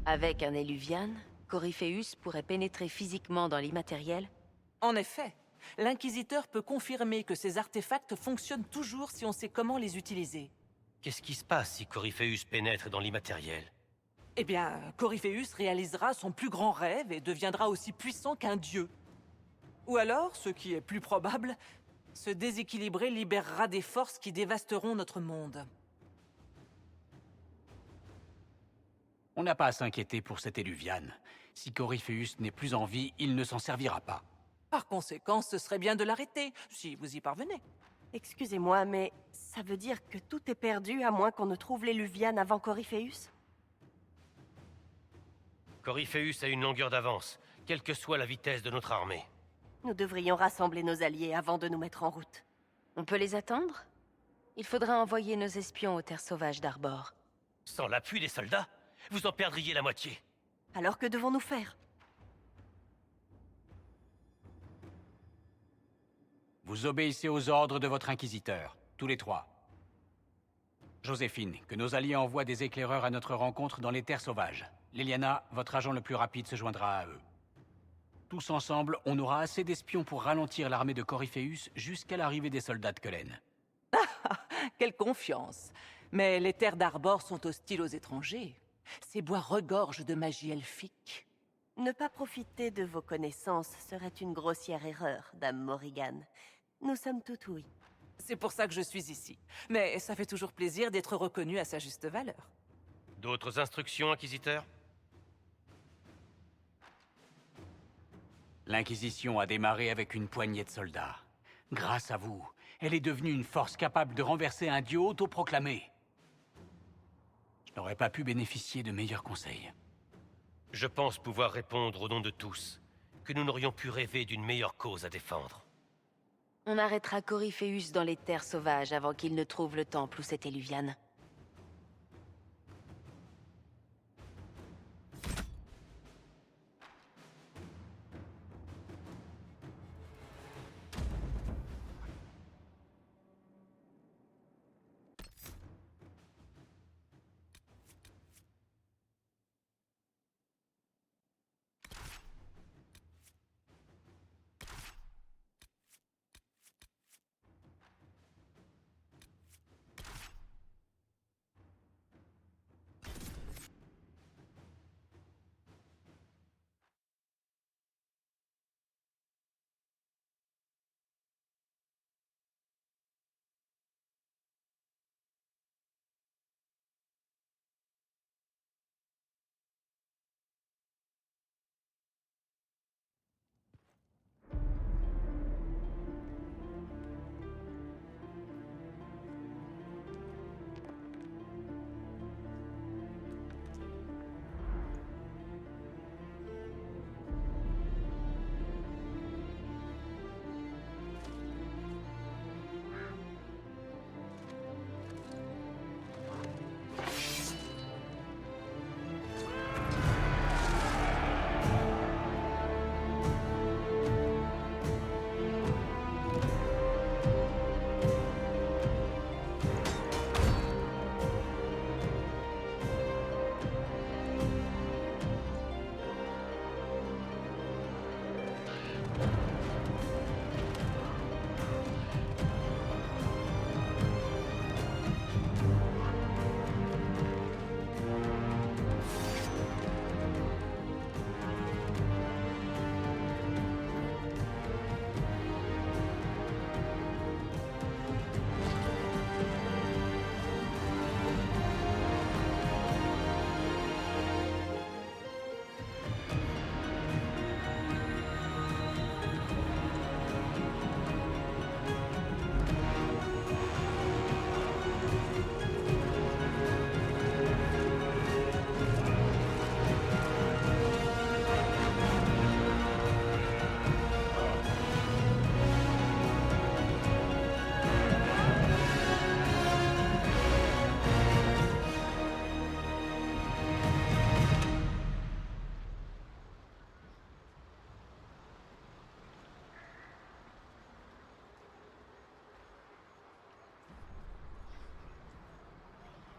Avec un Eluvian, Corypheus pourrait pénétrer physiquement dans l'immatériel. En effet, l'Inquisiteur peut confirmer que ces artefacts fonctionnent toujours si on sait comment les utiliser. Qu'est-ce qui se passe si Corypheus pénètre dans l'immatériel? Eh bien, Corypheus réalisera son plus grand rêve et deviendra aussi puissant qu'un dieu. Ou alors, ce qui est plus probable, ce déséquilibré libérera des forces qui dévasteront notre monde. On n'a pas à s'inquiéter pour cet Éluvian. Si Corypheus n'est plus en vie, il ne s'en servira pas. Par conséquent, ce serait bien de l'arrêter, si vous y parvenez. Excusez-moi, mais ça veut dire que tout est perdu à moins qu'on ne trouve l'Éluvian avant Corypheus? Corypheus a une longueur d'avance, quelle que soit la vitesse de notre armée. Nous devrions rassembler nos alliés avant de nous mettre en route. On peut les attendre? Il faudra envoyer nos espions aux terres sauvages d'Arbor. Sans l'appui des soldats, vous en perdriez la moitié. Alors que devons-nous faire? Vous obéissez aux ordres de votre inquisiteur, tous les trois. Joséphine, que nos alliés envoient des éclaireurs à notre rencontre dans les terres sauvages. Leliana, votre agent le plus rapide se joindra à eux. Tous ensemble, on aura assez d'espions pour ralentir l'armée de Corypheus jusqu'à l'arrivée des soldats de Kellen. Quelle confiance! Mais les terres d'Arbor sont hostiles aux étrangers. Ces bois regorgent de magie elfique. Ne pas profiter de vos connaissances serait une grossière erreur, Dame Morrigan. Nous sommes tout oui. C'est pour ça que je suis ici. Mais ça fait toujours plaisir d'être reconnu à sa juste valeur. D'autres instructions, Inquisiteur? L'Inquisition a démarré avec une poignée de soldats. Grâce à vous, elle est devenue une force capable de renverser un dieu autoproclamé. Je n'aurais pas pu bénéficier de meilleurs conseils. Je pense pouvoir répondre au nom de tous, que nous n'aurions pu rêver d'une meilleure cause à défendre. On arrêtera Corypheus dans les terres sauvages avant qu'il ne trouve le temple où cet Eluvian.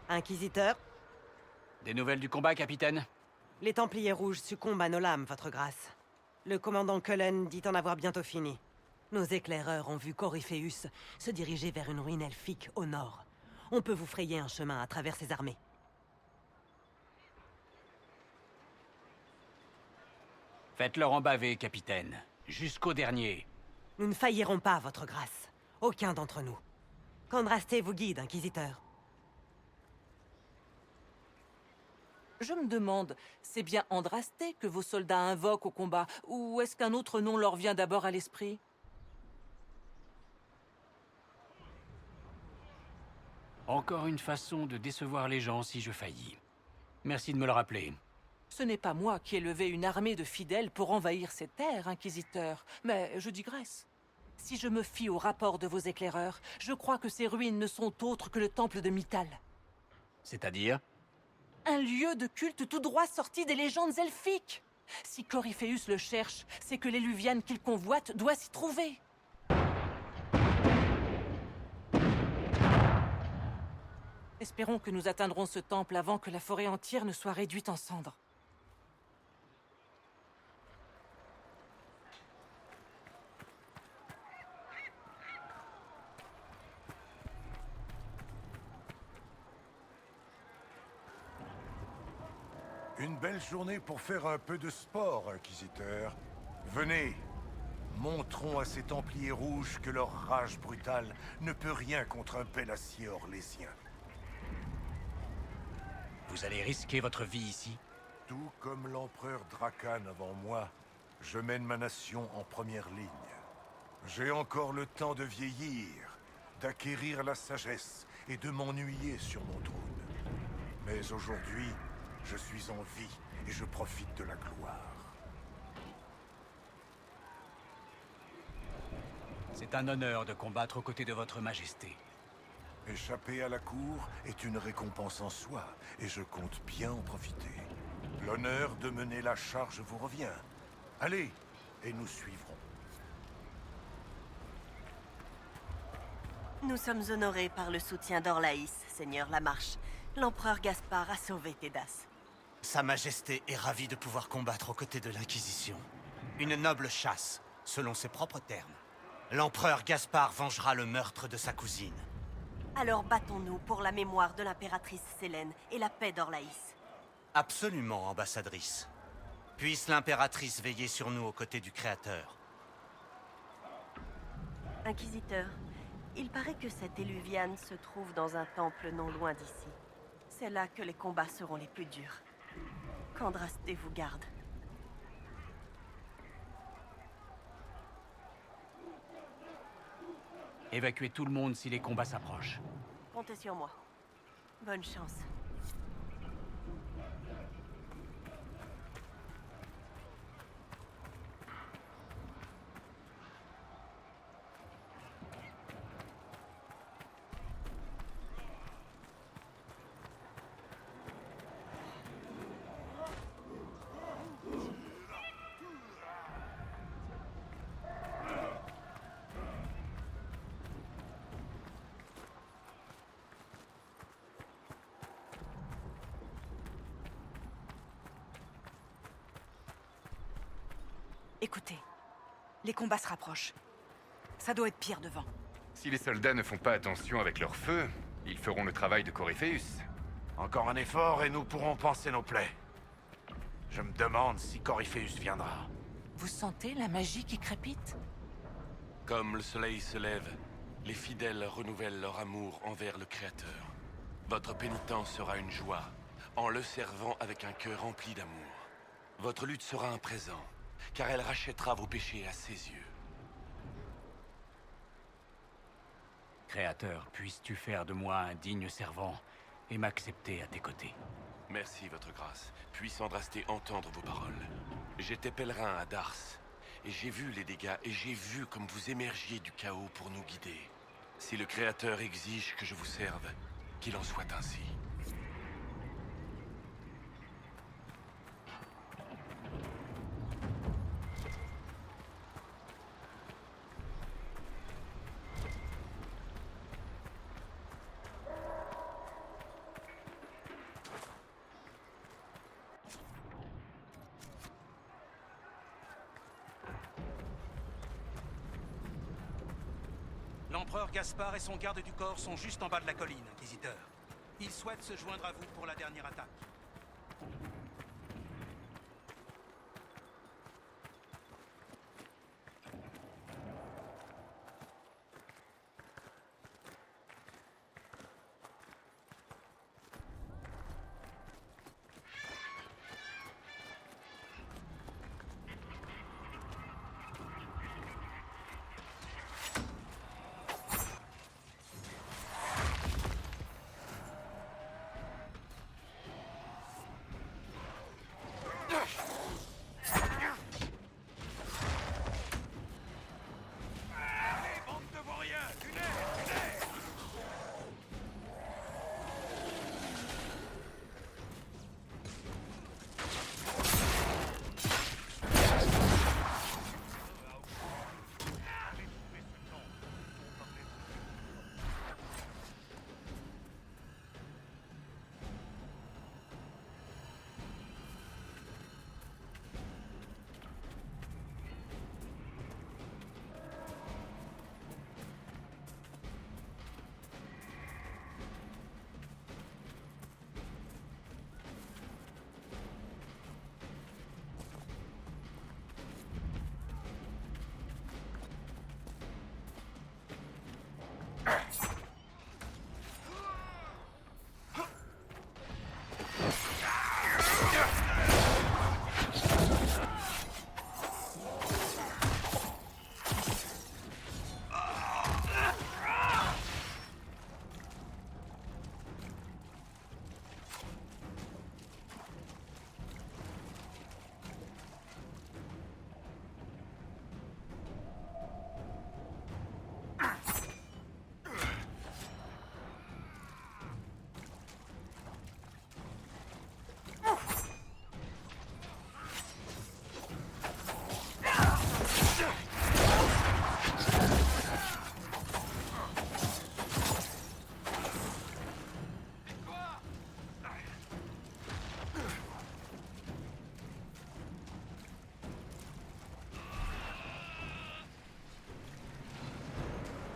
Inquisiteur? Des nouvelles du combat, capitaine? Les Templiers Rouges succombent à nos lames, votre grâce. Le commandant Cullen dit en avoir bientôt fini. Nos éclaireurs ont vu Corypheus se diriger vers une ruine elfique au nord. On peut vous frayer un chemin à travers ses armées. Faites-leur en baver, capitaine. Jusqu'au dernier. Nous ne faillirons pas, votre grâce. Aucun d'entre nous. Qu'Andrasté vous guide, inquisiteur. Je me demande, c'est bien Andrasté que vos soldats invoquent au combat, ou est-ce qu'un autre nom leur vient d'abord à l'esprit? Encore une façon de décevoir les gens si je faillis. Merci de me le rappeler. Ce n'est pas moi qui ai levé une armée de fidèles pour envahir ces terres, inquisiteur, mais je digresse. Si je me fie au rapport de vos éclaireurs, je crois que ces ruines ne sont autres que le temple de Mythal. C'est-à-dire? Un lieu de culte tout droit sorti des légendes elfiques. Si Corypheus le cherche, c'est que l'éluviane qu'il convoite doit s'y trouver. Espérons que nous atteindrons ce temple avant que la forêt entière ne soit réduite en cendres. Une belle journée pour faire un peu de sport, inquisiteur. Venez, montrons à ces Templiers rouges que leur rage brutale ne peut rien contre un bel acier orlésien. Vous allez risquer votre vie ici? Tout comme l'empereur Drakan avant moi, je mène ma nation en première ligne. J'ai encore le temps de vieillir, d'acquérir la sagesse et de m'ennuyer sur mon trône. Mais aujourd'hui, je suis en vie et je profite de la gloire. C'est un honneur de combattre aux côtés de votre majesté. Échapper à la cour est une récompense en soi, et je compte bien en profiter. L'honneur de mener la charge vous revient. Allez, et nous suivrons. Nous sommes honorés par le soutien d'Orlaïs, Seigneur Lamarche. L'empereur Gaspard a sauvé Tédas. Sa Majesté est ravie de pouvoir combattre aux côtés de l'Inquisition. Une noble chasse, selon ses propres termes. L'empereur Gaspard vengera le meurtre de sa cousine. Alors battons-nous pour la mémoire de l'impératrice Sélène et la paix d'Orlaïs. Absolument, ambassadrice. Puisse l'impératrice veiller sur nous aux côtés du Créateur. Inquisiteur, il paraît que cette éluviane se trouve dans un temple non loin d'ici. C'est là que les combats seront les plus durs. Qu'Andrasté vous garde. Évacuez tout le monde si les combats s'approchent. Comptez sur moi. Bonne chance. Écoutez, les combats se rapprochent. Ça doit être pire devant. Si les soldats ne font pas attention avec leur feu, ils feront le travail de Corypheus. Encore un effort et nous pourrons panser nos plaies. Je me demande si Corypheus viendra. Vous sentez la magie qui crépite? Comme le soleil se lève, les fidèles renouvellent leur amour envers le Créateur. Votre pénitence sera une joie, en le servant avec un cœur rempli d'amour. Votre lutte sera un présent, car elle rachètera vos péchés à ses yeux. Créateur, puisses-tu faire de moi un digne servant et m'accepter à tes côtés. Merci, votre grâce. Puisse Andrasté entendre vos paroles. J'étais pèlerin à Dars, et j'ai vu les dégâts, et j'ai vu comme vous émergiez du chaos pour nous guider. Si le Créateur exige que je vous serve, qu'il en soit ainsi. L'empereur Gaspard et son garde du corps sont juste en bas de la colline, Inquisiteur. Ils souhaitent se joindre à vous pour la dernière attaque.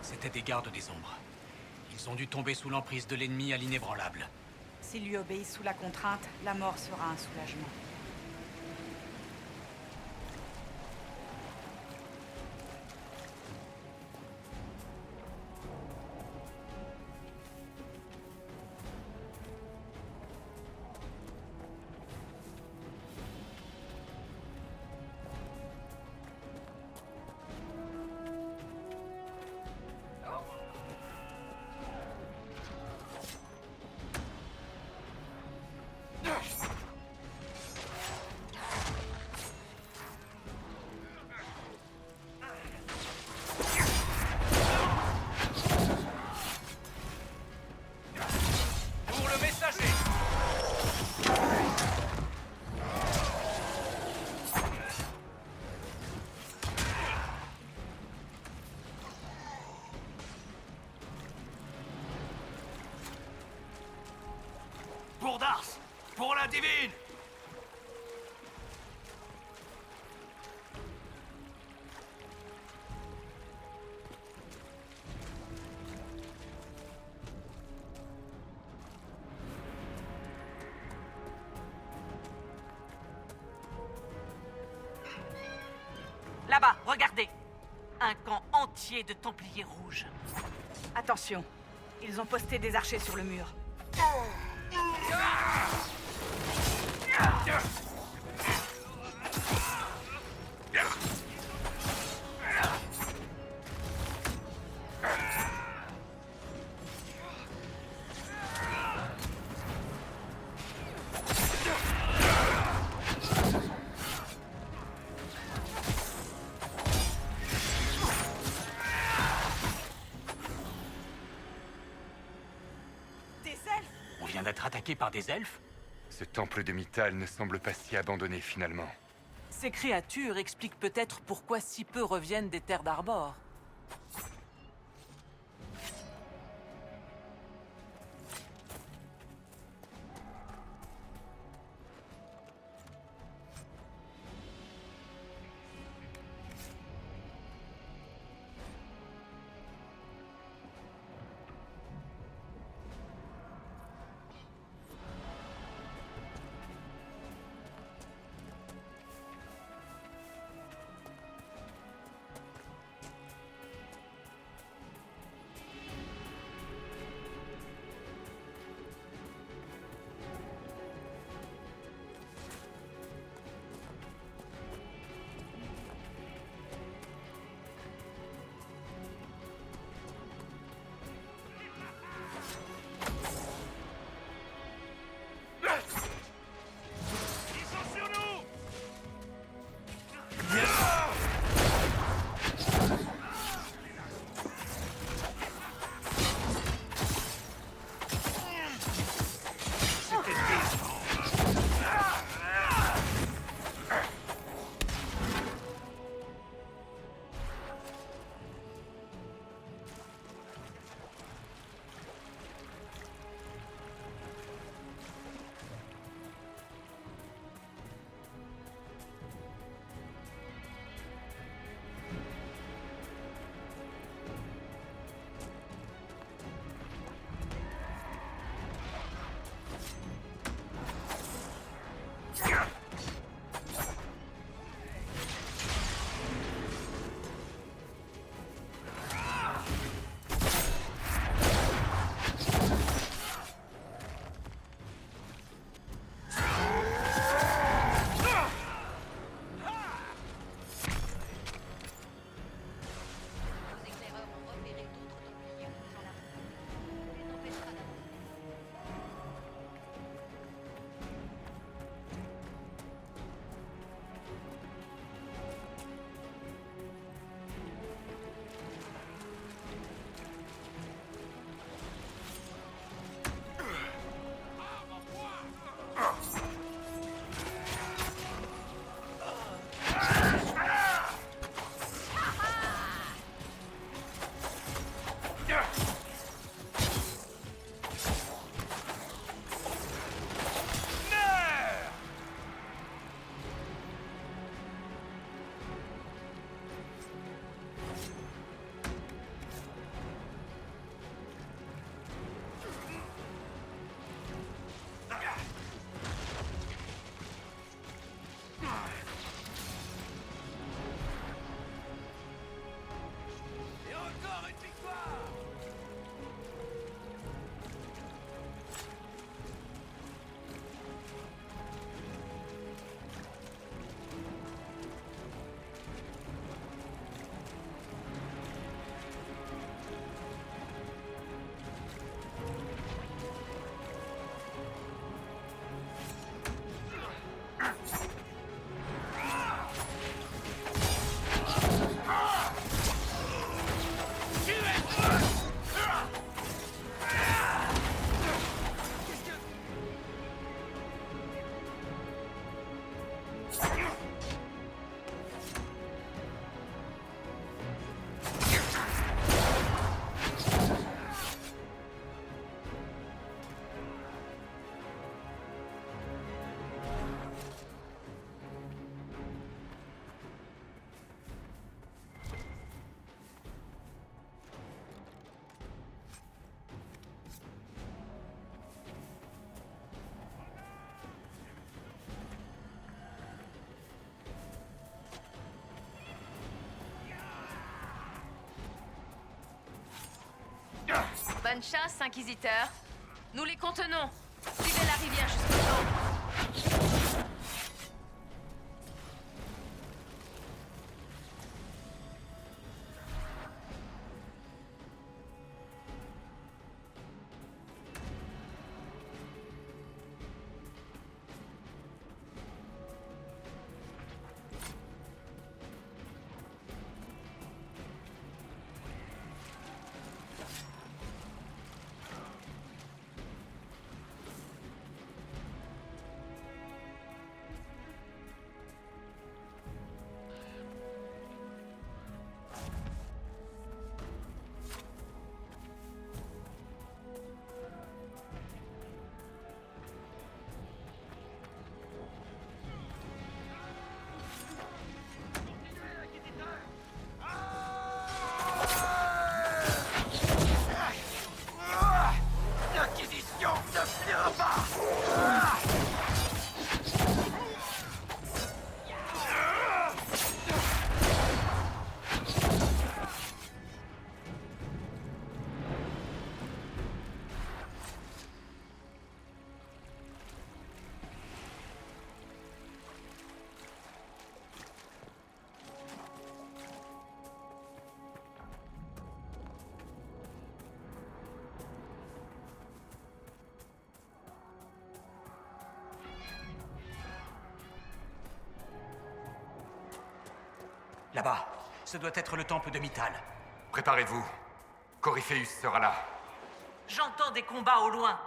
C'étaient des gardes des ombres. Ils ont dû tomber sous l'emprise de l'ennemi à l'inébranlable. S'ils lui obéissent sous la contrainte, la mort sera un soulagement. Pour Dars! Pour la divine! Là-bas, regardez! Un camp entier de Templiers rouges. Attention, ils ont posté des archers sur le mur. On vient d'être attaqué par des elfes? Ce temple de Mythal ne semble pas si abandonné finalement. Ces créatures expliquent peut-être pourquoi si peu reviennent des terres d'Arbor. Bonne chasse, Inquisiteur. Nous les contenons. Suivez la rivière jusqu'au temps. L'Inquisition ne finira pas. Là-bas, ce doit être le temple de Mythal. Préparez-vous. Coryphéus sera là. J'entends des combats au loin.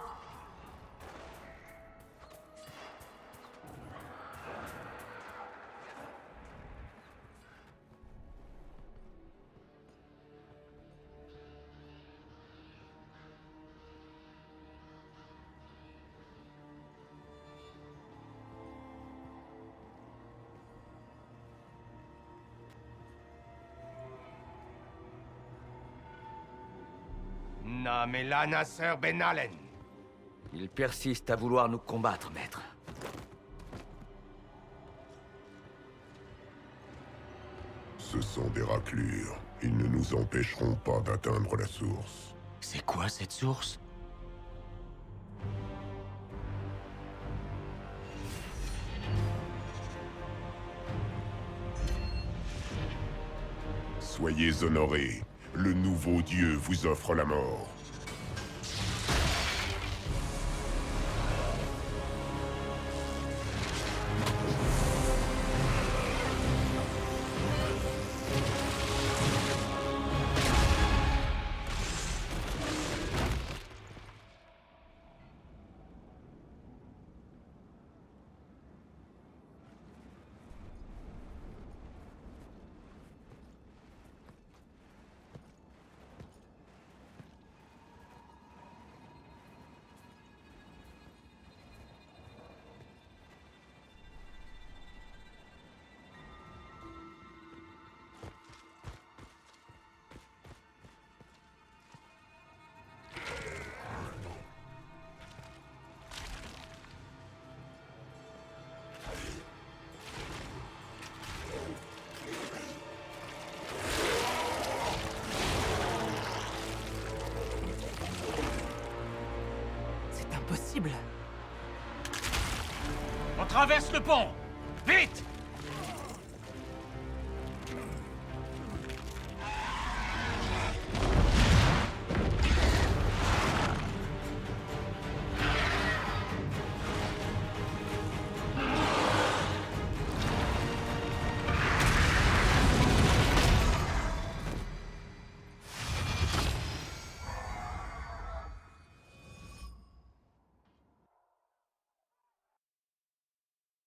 Namela Nasser Ben Allen. Il persiste à vouloir nous combattre, maître. Ce sont des raclures. Ils ne nous empêcheront pas d'atteindre la source. C'est quoi cette source? Soyez honorés. Le nouveau dieu vous offre la mort. C'est impossible. On traverse le pont! Vite!